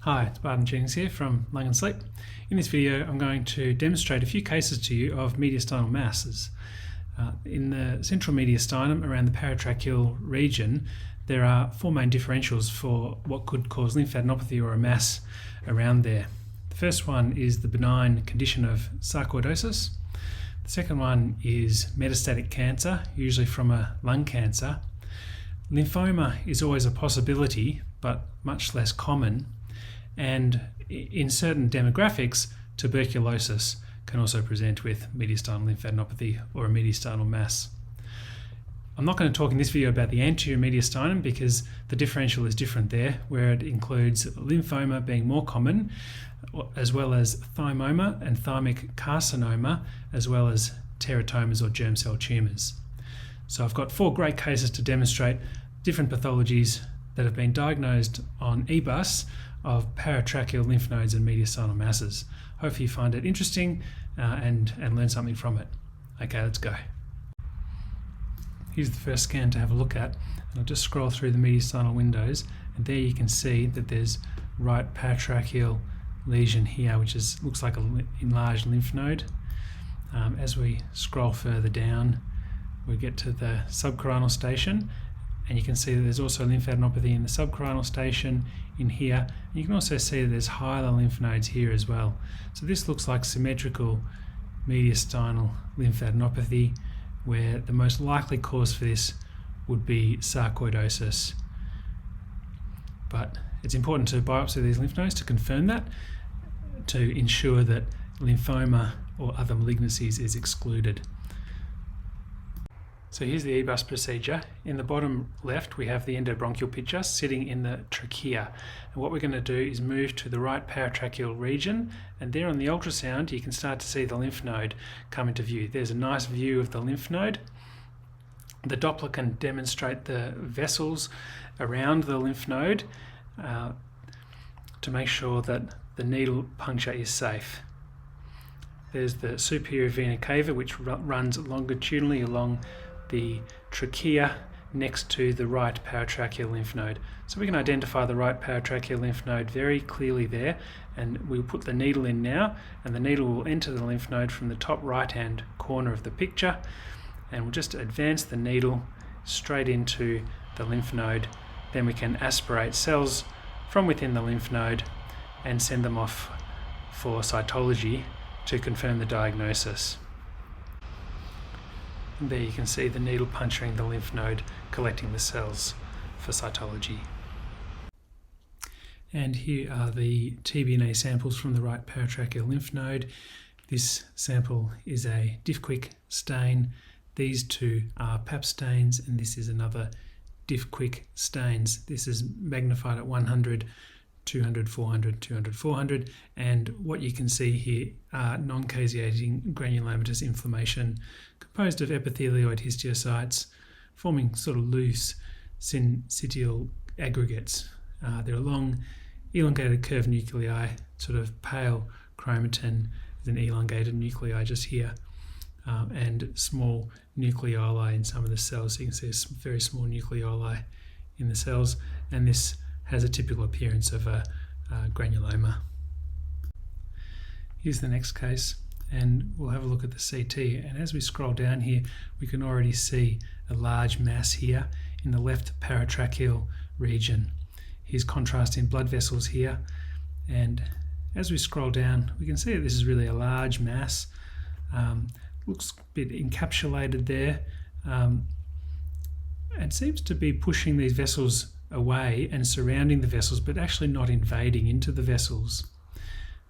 Hi, it's Barton Jennings here from Lung and Sleep. In this video I'm going to demonstrate a few cases to you of mediastinal masses. In the central mediastinum around the paratracheal region there are four main differentials for what could cause lymphadenopathy or a mass around there. The first one is the benign condition of sarcoidosis. The second one is metastatic cancer, usually from a lung cancer. Lymphoma is always a possibility but much less common. And in certain demographics, tuberculosis can also present with mediastinal lymphadenopathy or a mediastinal mass. I'm not going to talk in this video about the anterior mediastinum because the differential is different there, where it includes lymphoma being more common, as well as thymoma and thymic carcinoma, as well as teratomas or germ cell tumours. So I've got four great cases to demonstrate different pathologies that have been diagnosed on EBUS of paratracheal lymph nodes and mediastinal masses. Hopefully you find it interesting and learn something from it. Okay, let's go. Here's the first scan to have a look at. And I'll just scroll through the mediastinal windows, and there you can see that there's right paratracheal lesion here, which looks like an enlarged lymph node. As we scroll further down, we get to the subcarinal station, and you can see that there's also lymphadenopathy in the subcarinal station in here. And you can also see that there's hilar lymph nodes here as well. So this looks like symmetrical mediastinal lymphadenopathy, where the most likely cause for this would be sarcoidosis. But it's important to biopsy these lymph nodes to confirm that, to ensure that lymphoma or other malignancies is excluded. So here's the EBUS procedure. In the bottom left we have the endobronchial picture sitting in the trachea. And what we're going to do is move to the right paratracheal region, and there on the ultrasound you can start to see the lymph node come into view. There's a nice view of the lymph node. The Doppler can demonstrate the vessels around the lymph node to make sure that the needle puncture is safe. There's the superior vena cava, which runs longitudinally along the trachea next to the right paratracheal lymph node. So we can identify the right paratracheal lymph node very clearly there, and we'll put the needle in now, and the needle will enter the lymph node from the top right hand corner of the picture, and we'll just advance the needle straight into the lymph node. Then we can aspirate cells from within the lymph node and send them off for cytology to confirm the diagnosis. And there you can see the needle puncturing the lymph node, collecting the cells for cytology. And here are the TBNA samples from the right paratracheal lymph node. This sample is a DIFQuick stain. These two are PAP stains, and this is another DIFQuick stains. This is magnified at 100, 200, 400, 200, 400, and what you can see here are non-caseating granulomatous inflammation composed of epithelioid histiocytes forming sort of loose syncytial aggregates. There are long elongated curved nuclei, sort of pale chromatin with an elongated nuclei just here, and small nucleoli in some of the cells. So you can see very small nucleoli in the cells, and this has a typical appearance of a granuloma. Here's the next case, and we'll have a look at the CT. And as we scroll down here, we can already see a large mass here in the left paratracheal region. Here's contrast in blood vessels here, and as we scroll down, we can see that this is really a large mass. Looks a bit encapsulated there, and seems to be pushing these vessels away and surrounding the vessels, but actually not invading into the vessels.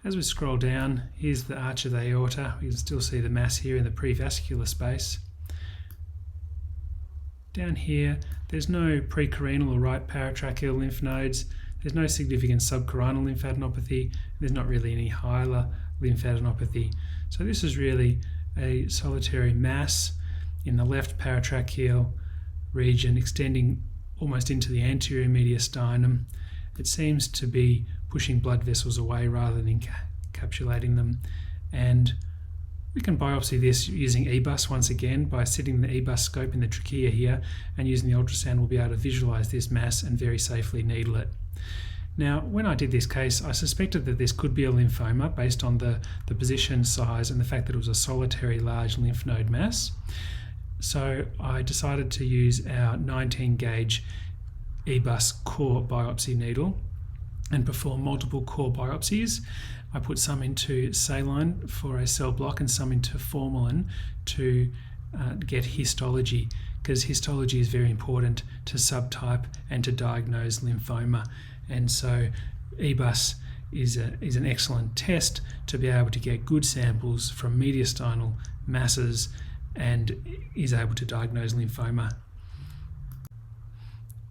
As we scroll down, here's the arch of the aorta. We can still see the mass here in the prevascular space. Down here, there's no precarinal or right paratracheal lymph nodes. There's no significant subcarinal lymphadenopathy. There's not really any hilar lymphadenopathy. So this is really a solitary mass in the left paratracheal region extending almost into the anterior mediastinum. It seems to be pushing blood vessels away rather than encapsulating them. And we can biopsy this using EBUS once again by sitting the EBUS scope in the trachea here, and using the ultrasound we'll be able to visualize this mass and very safely needle it. Now, when I did this case, I suspected that this could be a lymphoma based on the position, size, and the fact that it was a solitary large lymph node mass. So I decided to use our 19 gauge EBUS core biopsy needle and perform multiple core biopsies. I put some into saline for a cell block and some into formalin to get histology, because histology is very important to subtype and to diagnose lymphoma. And so EBUS is an excellent test to be able to get good samples from mediastinal masses and is able to diagnose lymphoma.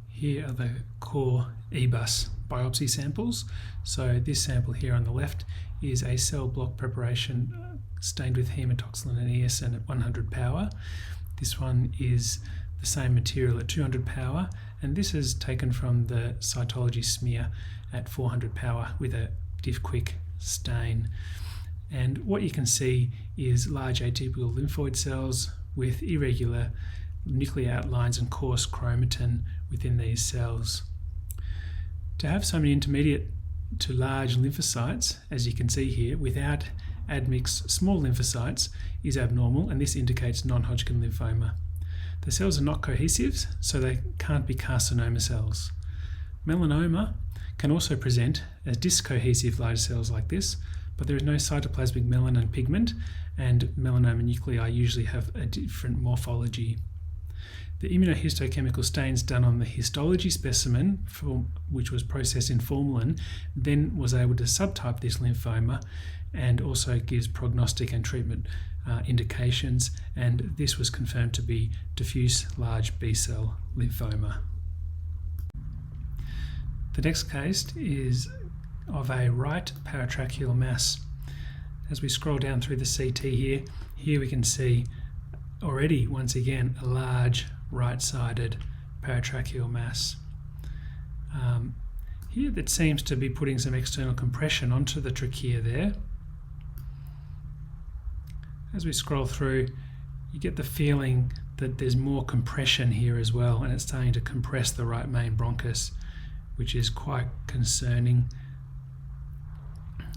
Here are the core EBUS biopsy samples. So this sample here on the left is a cell block preparation stained with hematoxylin and eosin at 100 power. This one is the same material at 200 power, and this is taken from the cytology smear at 400 power with a diff-quick stain. And what you can see is large atypical lymphoid cells with irregular nuclear outlines and coarse chromatin within these cells. To have so many intermediate to large lymphocytes, as you can see here, without admixed small lymphocytes is abnormal, and this indicates non-Hodgkin lymphoma. The cells are not cohesive, so they can't be carcinoma cells. Melanoma can also present as discohesive large cells like this, but there is no cytoplasmic melanin pigment, and melanoma nuclei usually have a different morphology. The immunohistochemical stains done on the histology specimen, which was processed in formalin, then was able to subtype this lymphoma and also gives prognostic and treatment indications, and this was confirmed to be diffuse large B-cell lymphoma. The next case is of a right paratracheal mass. As we scroll down through the CT here we can see already once again a large right-sided paratracheal mass. Here that seems to be putting some external compression onto the trachea there. As we scroll through, you get the feeling that there's more compression here as well, and it's starting to compress the right main bronchus, which is quite concerning.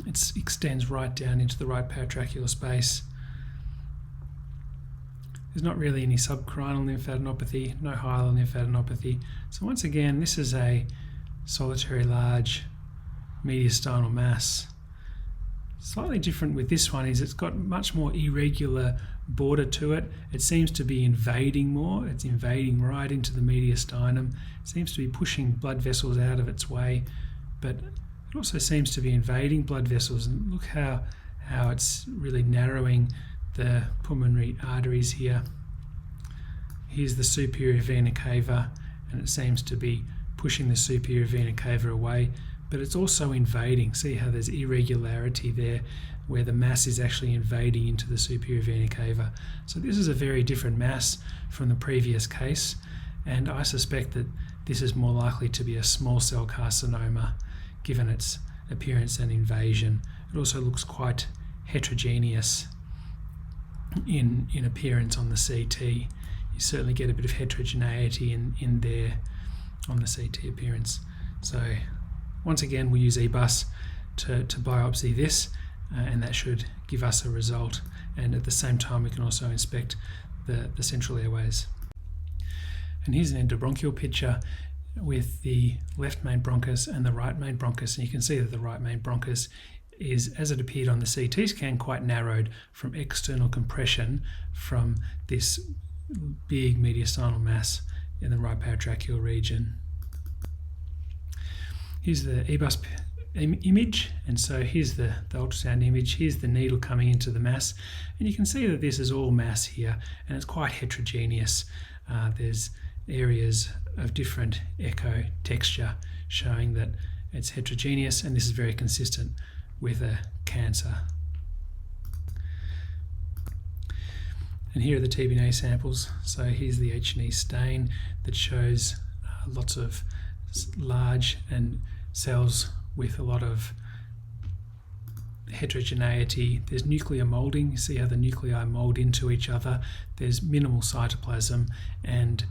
It extends right down into the right paratracheal space. There's not really any subcarinal lymphadenopathy, no hilar lymphadenopathy. So once again, this is a solitary large mediastinal mass. Slightly different with this one is it's got much more irregular border to it. It seems to be invading more. It's invading right into the mediastinum. It seems to be pushing blood vessels out of its way, but it also seems to be invading blood vessels. And look how it's really narrowing the pulmonary arteries here. Here's the superior vena cava, and it seems to be pushing the superior vena cava away, but it's also invading. See how there's irregularity there where the mass is actually invading into the superior vena cava. So this is a very different mass from the previous case, and I suspect that this is more likely to be a small cell carcinoma given its appearance and invasion. It also looks quite heterogeneous in appearance on the CT. You certainly get a bit of heterogeneity in there on the CT appearance. So once again, we use EBUS to biopsy this, and that should give us a result. And at the same time, we can also inspect the central airways. And here's an endobronchial picture with the left main bronchus and the right main bronchus. And you can see that the right main bronchus is, as it appeared on the CT scan, quite narrowed from external compression from this big mediastinal mass in the right paratracheal region. Here's the EBUS image, and so here's the ultrasound image. Here's the needle coming into the mass, and you can see that this is all mass here, and it's quite heterogeneous. There's areas of different echo texture showing that it's heterogeneous, and this is very consistent with a cancer. And here are the TB&A samples. So here's the H&E stain that shows lots of large and cells with a lot of heterogeneity. There's nuclear molding. You see how the nuclei mold into each other. There's minimal cytoplasm, and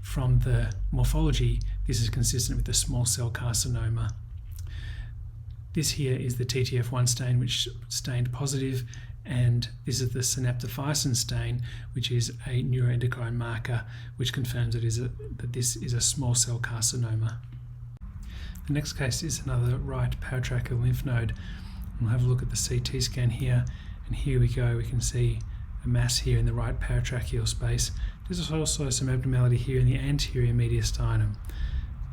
from the morphology, this is consistent with the small cell carcinoma. This here is the TTF1 stain, which stained positive, and this is the synaptophysin stain, which is a neuroendocrine marker, which confirms that this is a small cell carcinoma. The next case is another right paratracheal lymph node. We'll have a look at the CT scan here, and here we go. We can see a mass here in the right paratracheal space. There's also some abnormality here in the anterior mediastinum.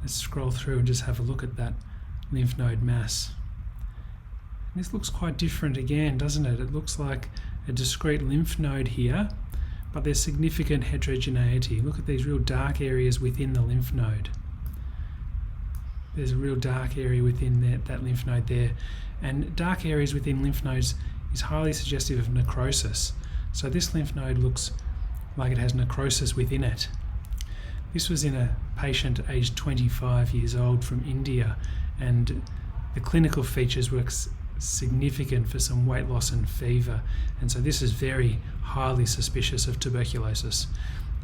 Let's scroll through and just have a look at that lymph node mass. And this looks quite different again, doesn't it? It looks like a discrete lymph node here, but there's significant heterogeneity. Look at these real dark areas within the lymph node. There's a real dark area within that lymph node there. And dark areas within lymph nodes is highly suggestive of necrosis. So this lymph node looks like it has necrosis within it. This was in a patient aged 25 years old from India, and the clinical features were significant for some weight loss and fever, and so this is very highly suspicious of tuberculosis.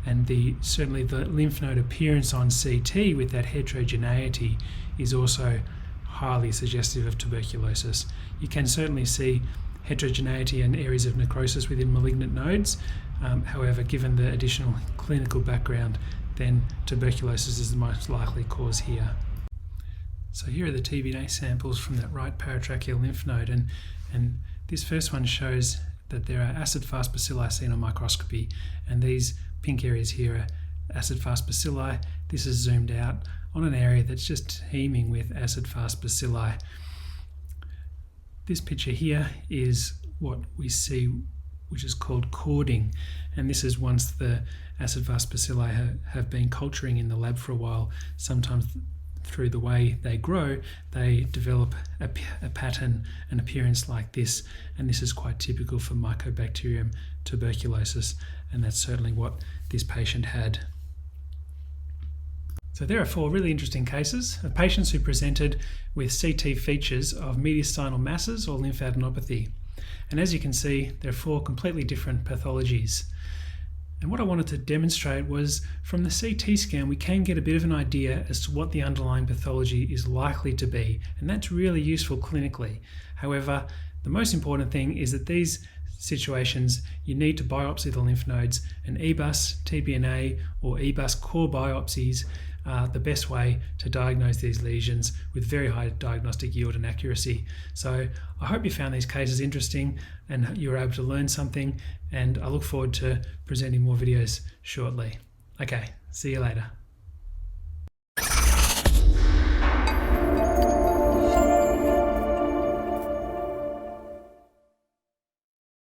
And certainly the lymph node appearance on CT with that heterogeneity is also highly suggestive of tuberculosis. You can certainly see heterogeneity and areas of necrosis within malignant nodes. However, given the additional clinical background, then tuberculosis is the most likely cause here. So here are the TBNA samples from that right paratracheal lymph node, and this first one shows that there are acid-fast bacilli seen on microscopy, and these pink areas here are acid-fast bacilli. This is zoomed out on an area that's just teeming with acid-fast bacilli. This picture here is what we see, which is called cording, and this is once the acid-fast bacilli have been culturing in the lab for a while. Sometimes through the way they grow, they develop a pattern, an appearance like this, and this is quite typical for Mycobacterium tuberculosis, and that's certainly what this patient had. So there are 4 really interesting cases of patients who presented with CT features of mediastinal masses or lymphadenopathy. And as you can see, there are 4 completely different pathologies. And what I wanted to demonstrate was from the CT scan, we can get a bit of an idea as to what the underlying pathology is likely to be, and that's really useful clinically. However, the most important thing is that these situations, you need to biopsy the lymph nodes, and EBUS, TBNA, or EBUS core biopsies are the best way to diagnose these lesions with very high diagnostic yield and accuracy. So I hope you found these cases interesting and you were able to learn something, and I look forward to presenting more videos shortly. Okay, see you later.